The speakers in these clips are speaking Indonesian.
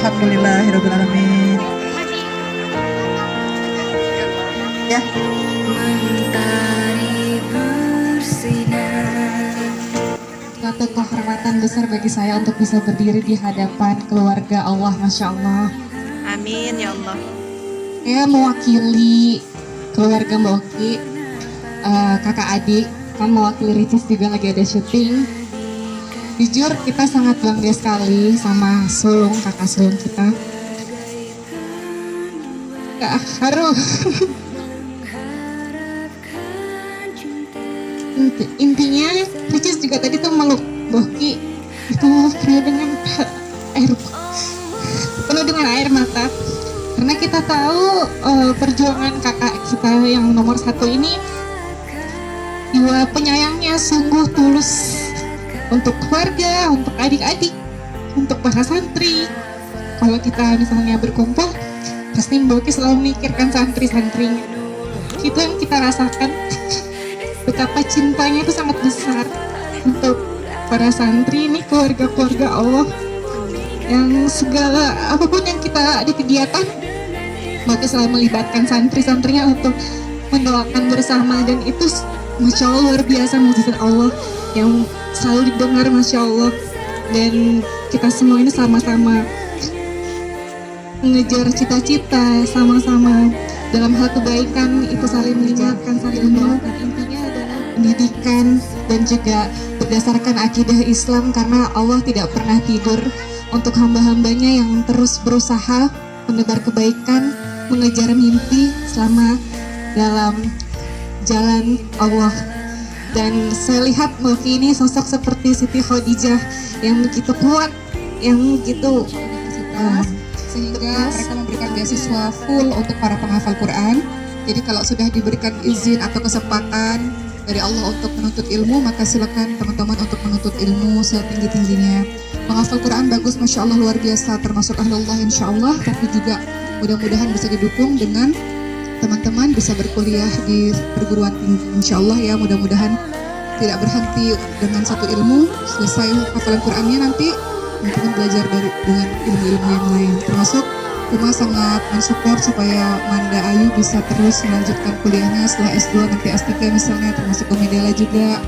Alhamdulillahirobbilalamin. Ya. Suatu kehormatan besar bagi saya untuk bisa berdiri di hadapan keluarga Allah, Masya Allah. Amin ya Allah. Saya mewakili keluarga Mbak Oki, kakak adik, kan mewakili Ricis juga lagi ada syuting. Jujur kita sangat bangga sekali sama sulung, kakak sulung kita. Gak haru. Intinya Ricis juga tadi tuh meluk Boki itu penuh dengan penuh dengan air mata karena kita tahu perjuangan kakak kita yang nomor satu ini jiwa penyayangnya sungguh tulus untuk keluarga, untuk adik-adik, untuk para santri. Kalau kita misalnya berkumpul pasti Boki selalu memikirkan santri-santrinya. Itu yang kita rasakan. Betapa cintanya itu sangat besar untuk para santri ini, keluarga-keluarga Allah yang segala apapun yang kita di kegiatan maka selalu melibatkan santri-santrinya untuk mendoakan bersama, dan itu Masya Allah luar biasa mukjizat Allah yang selalu didengar, Masya Allah. Dan kita semua ini sama-sama mengejar cita-cita, sama-sama dalam hal kebaikan itu saling mengingatkan, saling mendoakan. Intinya adalah pendidikan dan juga berdasarkan akidah Islam, karena Allah tidak pernah tidur untuk hamba-hambanya yang terus berusaha menebar kebaikan, mengejar mimpi selama dalam jalan Allah. Dan saya lihat Mulki ini sosok seperti Siti Khadijah yang begitu kuat, yang begitu sehingga mereka memberikan beasiswa full untuk para penghafal Quran. Jadi kalau sudah diberikan izin atau kesempatan dari Allah untuk menuntut ilmu, maka silakan teman-teman untuk menuntut ilmu setinggi-tingginya. Menghafal Quran bagus, Masya Allah luar biasa, termasuk ahlullah insya Allah, tapi juga mudah-mudahan bisa didukung dengan teman-teman bisa berkuliah di perguruan tinggi insya Allah ya. Mudah-mudahan tidak berhenti dengan satu ilmu, selesai hafalan Qurannya nanti mungkin belajar dengan ilmu-ilmu yang lain. Termasuk Uma sangat mensupport supaya Manda Ayu bisa terus melanjutkan kuliahnya setelah S2 nanti S3 misalnya, termasuk Umi Dela juga,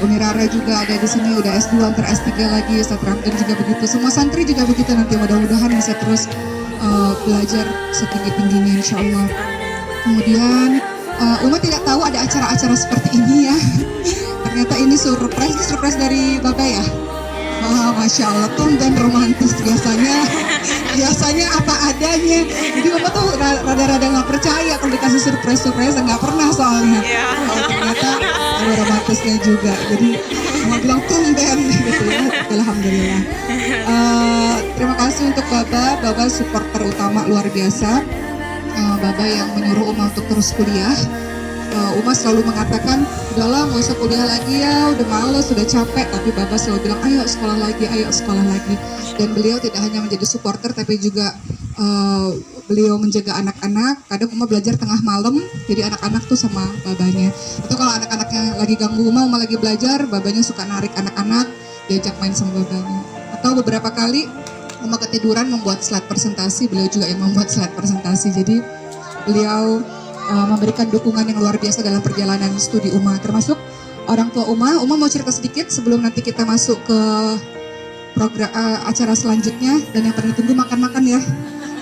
Umi Rara juga ada di sini udah S2 ntar S3 lagi, Ustaz Ramdan juga begitu, semua santri juga begitu nanti, mudah-mudahan bisa terus belajar setinggi-tingginya insya Allah. Kemudian Uma tidak tahu ada acara-acara seperti ini ya. Ternyata ini surprise dari Bapak ya. Wah, Masya Allah, tumben romantis biasanya apa adanya. Jadi Bapak tuh rada-rada nggak percaya kalau dikasih surprise nggak pernah soalnya. Oh, ternyata ada romantisnya juga. Jadi Mama bilang tumben gitu ya. Alhamdulillah. Terima kasih untuk Bapak supporter utama luar biasa. Bapak yang menyuruh Uma untuk terus kuliah. Uma selalu mengatakan, udahlah nggak usah kuliah lagi ya, udah males, udah capek. Tapi Bapak selalu bilang, ayo sekolah lagi. Dan beliau tidak hanya menjadi supporter, tapi juga beliau menjaga anak-anak. Kadang Uma belajar tengah malam, jadi anak-anak tuh sama babanya. Atau kalau anak-anaknya lagi ganggu Uma lagi belajar, babanya suka narik anak-anak, diajak main sama babanya. Atau beberapa kali Uma ketiduran membuat slide presentasi, beliau juga yang membuat slide presentasi. Jadi beliau memberikan dukungan yang luar biasa dalam perjalanan studi Uma. Termasuk orang tua Uma mau cerita sedikit sebelum nanti kita masuk ke program acara selanjutnya. Dan yang paling ditunggu makan-makan ya,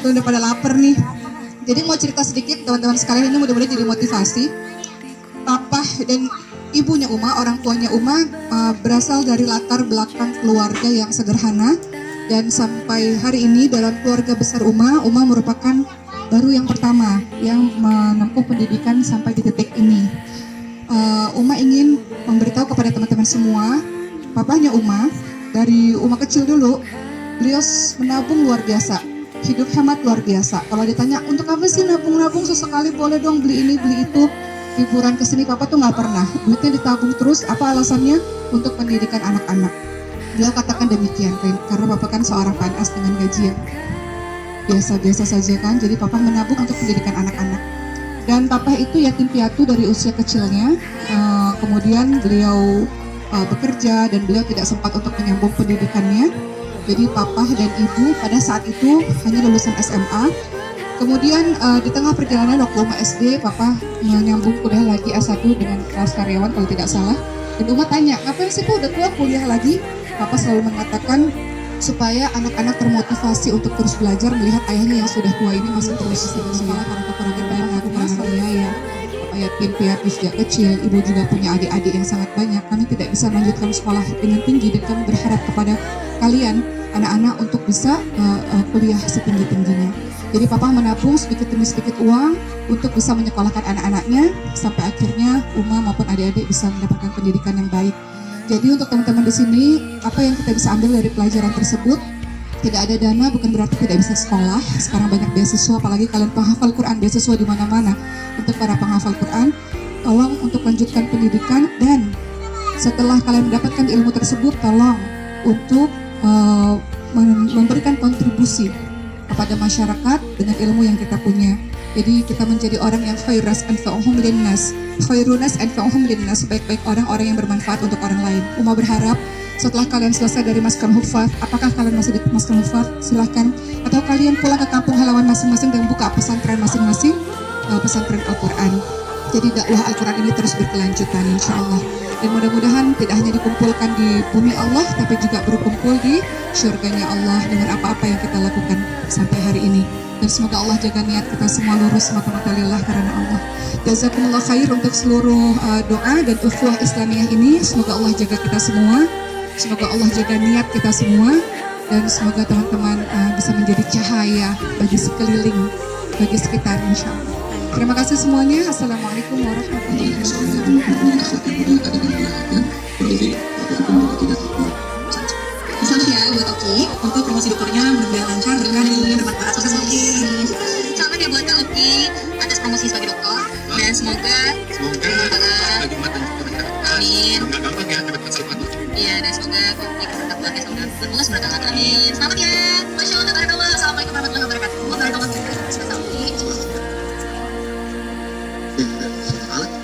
tuh udah pada lapar nih. Jadi mau cerita sedikit teman-teman sekalian, ini mudah-mudahan jadi motivasi. Papa dan ibunya Uma, orang tuanya Uma berasal dari latar belakang keluarga yang sederhana. Dan sampai hari ini dalam keluarga besar Uma merupakan baru yang pertama yang menempuh pendidikan sampai di titik ini. Uma ingin memberitahu kepada teman-teman semua, papanya Uma, dari Uma kecil dulu, beliau menabung luar biasa, hidup hemat luar biasa. Kalau ditanya, untuk apa sih nabung-nabung, sesekali boleh dong beli ini, beli itu, liburan kesini, papa tuh nggak pernah. Duitnya ditabung terus, apa alasannya? Untuk pendidikan anak-anak. Beliau katakan demikian, karena papa kan seorang PNS dengan gaji yang biasa-biasa saja kan, jadi papa menabung untuk pendidikan anak-anak. Dan papa itu yatim piatu dari usia kecilnya, kemudian beliau bekerja dan beliau tidak sempat untuk menyambung pendidikannya. Jadi papa dan ibu pada saat itu hanya lulusan SMA. Kemudian di tengah perjalanan waktu Uma SD, papa menyambung kuliah lagi S1 dengan kelas karyawan kalau tidak salah. Dan Uma tanya, ngapain sih udah tua kuliah lagi? Papa selalu mengatakan supaya anak-anak termotivasi untuk terus belajar melihat ayahnya yang sudah tua ini masih terus sekolah karena kekurangan banyak kekurangan biaya. Papa yatim piatu sejak kecil, ibu juga punya adik-adik yang sangat banyak. Kami tidak bisa melanjutkan sekolah dengan tinggi dan kami berharap kepada kalian anak-anak untuk bisa kuliah setinggi-tingginya. Jadi papa menabung sedikit demi sedikit uang untuk bisa menyekolahkan anak-anaknya sampai akhirnya Uma maupun adik-adik bisa mendapatkan pendidikan yang baik. Jadi untuk teman-teman di sini, apa yang kita bisa ambil dari pelajaran tersebut? Tidak ada dana bukan berarti tidak bisa sekolah. Sekarang banyak beasiswa, apalagi kalian penghafal Quran, beasiswa di mana-mana. Untuk para penghafal Quran, tolong untuk lanjutkan pendidikan dan setelah kalian mendapatkan ilmu tersebut, tolong untuk memberikan kontribusi kepada masyarakat dengan ilmu yang kita punya. Jadi kita menjadi orang yang khairas anfa'uhum linnas, khairunas anfa'uhum linnas, sebaik-baik orang-orang yang bermanfaat untuk orang lain. Uma berharap setelah kalian selesai dari Maskan Hufaz, apakah kalian masih di Maskan Hufaz? Silahkan. Atau kalian pulang ke kampung halaman masing-masing dan buka pesantren masing-masing, pesantren Al-Quran. Jadi dakwah Al-Quran ini terus berkelanjutan insya Allah. Dan mudah-mudahan tidak hanya dikumpulkan di bumi Allah, tapi juga berkumpul di syurganya Allah dengan apa-apa yang kita lakukan sampai hari ini. Dan semoga Allah jaga niat kita semua lurus semata-mata lillah karena Allah. Jazakumullah khair untuk seluruh doa dan ukhuwah Islamiyah ini. Semoga Allah jaga kita semua. Semoga Allah jaga niat kita semua. Dan semoga teman-teman bisa menjadi cahaya bagi sekeliling, bagi sekitar insya Allah. Terima kasih semuanya. Assalamualaikum warahmatullahi wabarakatuh. Selamat ya buat Oki untuk promosi dokternya, mudah-mudahan lancar, berkah dan ilmunya bermanfaat. Sukses Oki. Selamat ya buat Kak Oki atas promosi sebagai dokter dan semoga bagi umat dan juga masyarakat. Amin. Semoga gampang ya dapat kesempatan. Iya, dan semoga Oki tetap bahagia semoga bermula berkah. Amin. Selamat ya. Masya Allah, barakallah. Assalamualaikum warahmatullahi wabarakatuh. Barakallah. Sukses Oki.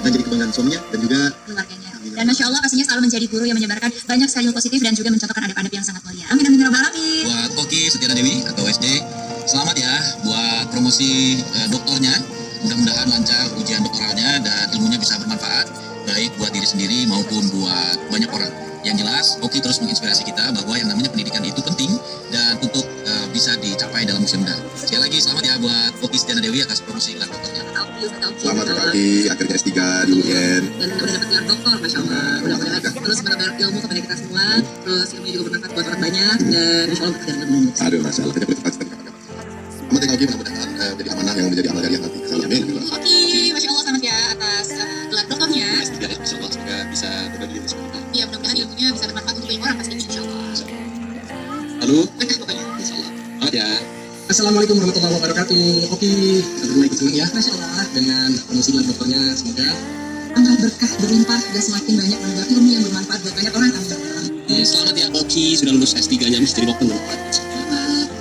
Dan jadi kebanggaan suaminya dan juga keluarganya. Dan Masya Allah pastinya selalu menjadi guru yang menyebarkan banyak sekali positif dan juga mencontohkan adab-adab yang sangat mulia. Amin amin ya rabbal alamin. Buat Oki Setiana Dewi atau SD, selamat ya buat promosi doktornya. Mudah-mudahan lancar ujian doktoralnya dan ilmunya bisa bermanfaat baik buat diri sendiri maupun buat banyak orang. Yang jelas, Oki terus menginspirasi kita bahwa yang namanya pendidikan itu penting dan untuk bisa dicapai dalam usia muda. Sekali lagi selamat ya buat Oki Setiana Dewi atas promosi gelar doktornya. selamat pagi akhirnya S3 di UIN. Dan udah dapat gelar doktor, Masya Allah. Mudah-mudahan terus menambah ilmu kepada kita semua. Terus ilmunya juga bermanfaat buat orang banyak dan Insya Allah bekerja lebih baik. Aduh, Masya Allah, tidak boleh cepat-cepat kapan-kapan. Amat ya Oki, mudah-mudahan jadi amanah yang menjadi amal jariah nanti. Insya Allah, amin. Oki, Masya Allah selamat ya atas gelar doktornya. S3 ya, insya Allah semoga bisa berbagi ilmu semoga. Iya, mudah-mudahan ilmunya bisa bermanfaat untuk banyak orang pastinya Insya Allah. Lalu, Berkah pokoknya. insya Allah. Selamat ya. Assalamualaikum warahmatullahi wabarakatuh. Oke, kita berdua ikut senang ya Masya Allah. dengan promosi gelar dokternya. Semoga Tambah berkah berlimpah dan semakin banyak mendapat ilmu yang bermanfaat buat banyak orang. Amin. selamat ya Oki sudah lulus S3-nya bisa jadi dokter.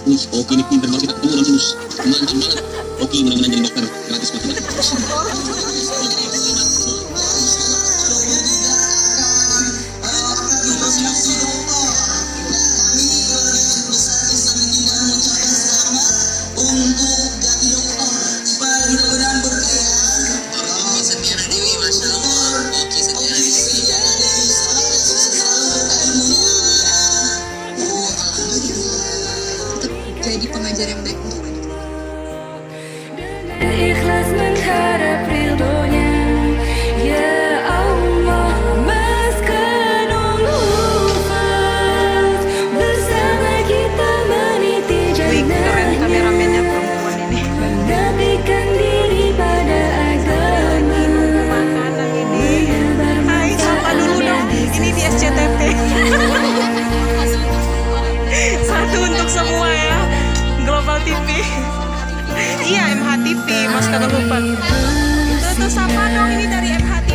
Wih, Oki ini pintar banget, kita ketemu langsung. Mantap banget. Oki mudah-mudahan jadi dokter gratis buat kita. Jadi pengajar yang baik untuk banyak. Ikhlas mengharap ridhonya, ya Allah, maskanul hufaz, bersama kita meniti Wih, keren jannah, kameramennya perempuan ini. mengabdikan diri pada agama, Makanan ini. Hai, sapa dulu dong. Ini di SCTV. Satu untuk semua ya. Global TV. Iya, MH TV, Mas Kagak lupa. Itu sapa dong, ini dari MH TV.